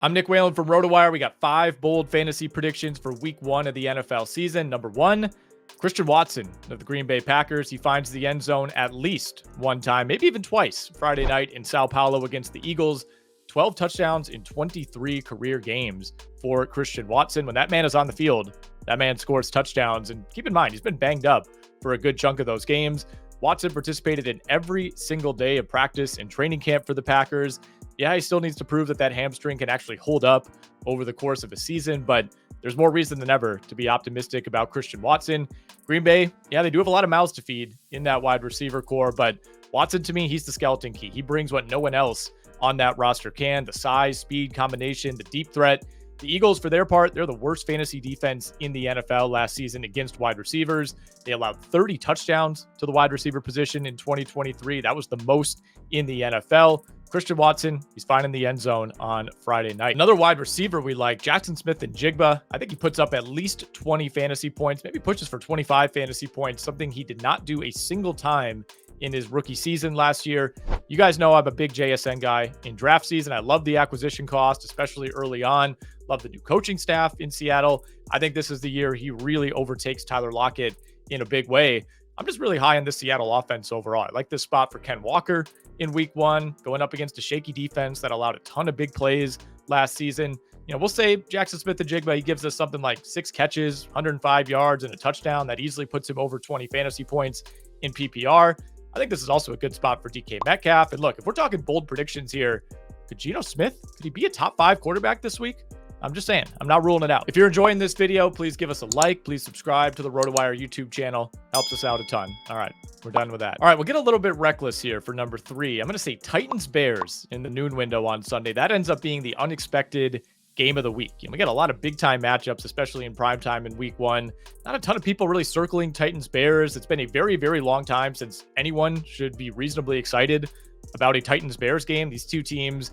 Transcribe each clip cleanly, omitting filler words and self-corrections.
I'm Nick Whalen from Rotowire. We got 5 bold fantasy predictions for week 1 of the NFL season. Number 1, Christian Watson of the Green Bay Packers. He finds the end zone at least one time, maybe even twice, Friday night in Sao Paulo against the Eagles. 12 touchdowns in 23 career games for Christian Watson. When that man is on the field, that man scores touchdowns. And keep in mind, he's been banged up for a good chunk of those games. Watson participated in every single day of practice and training camp for the Packers. Yeah, he still needs to prove that that hamstring can actually hold up over the course of a season, but there's more reason than ever to be optimistic about Christian Watson. Green Bay, yeah, they do have a lot of mouths to feed in that wide receiver core, but Watson, to me, he's the skeleton key. He brings what no one else on that roster can: the size, speed combination, the deep threat. The Eagles, for their part, they're the worst fantasy defense in the NFL last season against wide receivers. They allowed 30 touchdowns to the wide receiver position in 2023. That was the most in the NFL. Christian Watson, he's finding the end zone on Friday night. Another wide receiver we like, Jackson Smith-Njigba. I think he puts up at least 20 fantasy points, maybe pushes for 25 fantasy points, something he did not do a single time in his rookie season last year. You guys know I'm a big JSN guy in draft season. I love the acquisition cost, especially early on. Love the new coaching staff in Seattle. I think this is the year he really overtakes Tyler Lockett in a big way. I'm just really high on this Seattle offense overall. I like this spot for Ken Walker in week 1, going up against a shaky defense that allowed a ton of big plays last season. You know, we'll say Jackson Smith-Njigba, he gives us something like 6 catches, 105 yards, and a touchdown. That easily puts him over 20 fantasy points in PPR. I think this is also a good spot for DK Metcalf. And look, if we're talking bold predictions here, could Geno Smith, could he be a top 5 quarterback this week? I'm just saying, I'm not ruling it out. If you're enjoying this video, please give us a like. Please subscribe to the Rotowire YouTube channel. Helps us out a ton. All right, we're done with that. All right, we'll get a little bit reckless here for number 3. I'm going to say Titans-Bears in the noon window on Sunday. That ends up being the unexpected game of the week. And we got a lot of big-time matchups, especially in primetime in week 1. Not a ton of people really circling Titans-Bears. It's been a very, very long time since anyone should be reasonably excited about a Titans-Bears game. These two teams,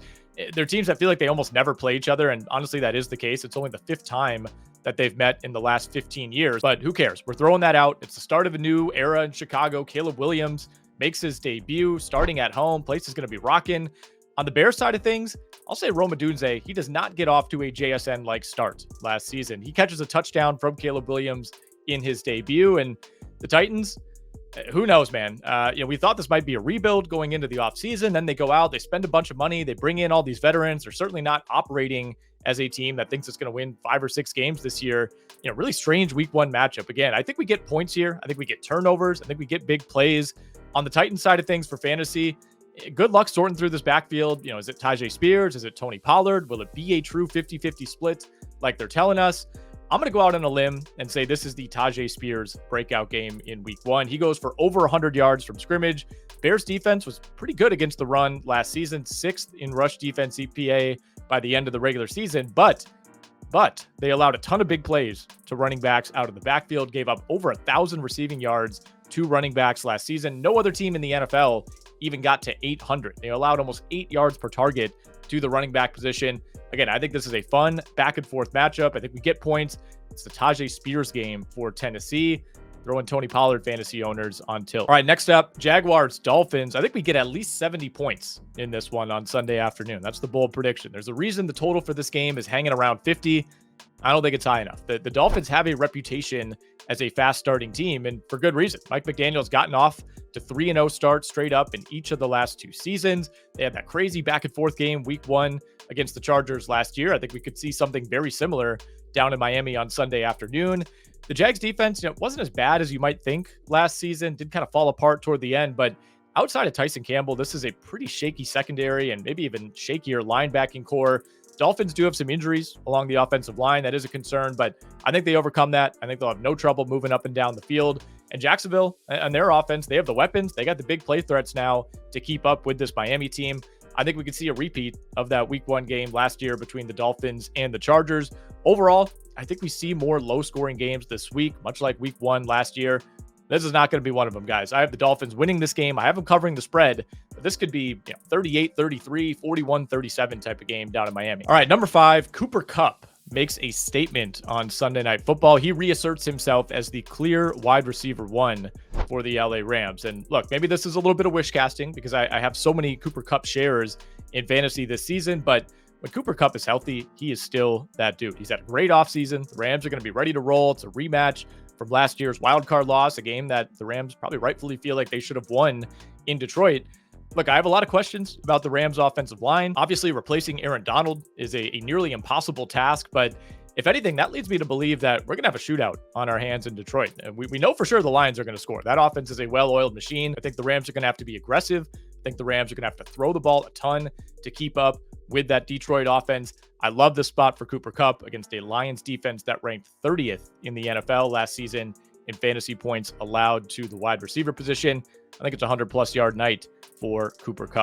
they're teams that feel like they almost never play each other, and honestly, that is the case. It's only the 5th time that they've met in the last 15 years, but who cares? We're throwing that out. It's the start of a new era in Chicago. Caleb Williams makes his debut starting at home. Place is going to be rocking. On the Bears side of things, I'll say Rome Odunze, he does not get off to a JSN-like start last season. He catches a touchdown from Caleb Williams in his debut, and the Titans, who knows, man? We thought this might be a rebuild going into the offseason. Then they go out, they spend a bunch of money, they bring in all these veterans. They're certainly not operating as a team that thinks it's going to win 5 or 6 games this year. Really strange week 1 matchup. Again, I think we get points here. I think we get turnovers. I think we get big plays. On the Titans side of things for fantasy, good luck sorting through this backfield. Is it Tajay Spears? Is it Tony Pollard? Will it be a true 50-50 split like they're telling us? I'm going to go out on a limb and say this is the Tajay Spears breakout game in week 1. He goes for over 100 yards from scrimmage. Bears defense was pretty good against the run last season, 6th in rush defense EPA by the end of the regular season, but they allowed a ton of big plays to running backs out of the backfield, gave up over 1,000 receiving yards to running backs last season. No other team in the NFL even got to 800. They allowed almost 8 yards per target to the running back position. Again, I think this is a fun back and forth matchup. I think we get points. It's the Tajay Spears game for Tennessee. Throwing Tony Pollard fantasy owners on tilt. All right, next up, Jaguars Dolphins. I think we get at least 70 points in this one on Sunday afternoon. That's the bold prediction. There's a reason the total for this game is hanging around 50. I don't think it's high enough. The Dolphins have a reputation as a fast starting team, and for good reason. Mike McDaniel's gotten off to 3-0 starts straight up in each of the last 2 seasons. They had that crazy back and forth game week 1 against the Chargers last year. I think we could see something very similar down in Miami on Sunday afternoon. The Jags defense, wasn't as bad as you might think last season. Did kind of fall apart toward the end, but outside of Tyson Campbell, this is a pretty shaky secondary and maybe even shakier linebacking core. Dolphins do have some injuries along the offensive line. That is a concern, but I think they overcome that. I think they'll have no trouble moving up and down the field. And Jacksonville and their offense, they have the weapons. They got the big play threats now to keep up with this Miami team. I think we could see a repeat of that week 1 game last year between the Dolphins and the Chargers. Overall, I think we see more low-scoring games this week, much like week 1 last year. This is not going to be one of them, guys. I have the Dolphins winning this game. I have them covering the spread, but this could be 38-33, 41-37 type of game down in Miami. All right, number 5, Cooper Kupp makes a statement on Sunday Night Football. He reasserts himself as the clear wide receiver 1 for the LA Rams. And look, maybe this is a little bit of wish casting because I have so many Cooper Kupp shares in fantasy this season, but when Cooper Kupp is healthy, he is still that dude. He's had a great offseason. The Rams are going to be ready to roll. It's a rematch from last year's wildcard loss, a game that the Rams probably rightfully feel like they should have won in Detroit. Look, I have a lot of questions about the Rams offensive line. Obviously, replacing Aaron Donald is a nearly impossible task, but if anything, that leads me to believe that we're going to have a shootout on our hands in Detroit. And we know for sure the Lions are going to score. That offense is a well-oiled machine. I think the Rams are going to have to be aggressive. I think the Rams are going to have to throw the ball a ton to keep up with that Detroit offense. I love the spot for Cooper Kupp against a Lions defense that ranked 30th in the NFL last season in fantasy points allowed to the wide receiver position. I think it's a 100-plus yard night for Cooper Kupp.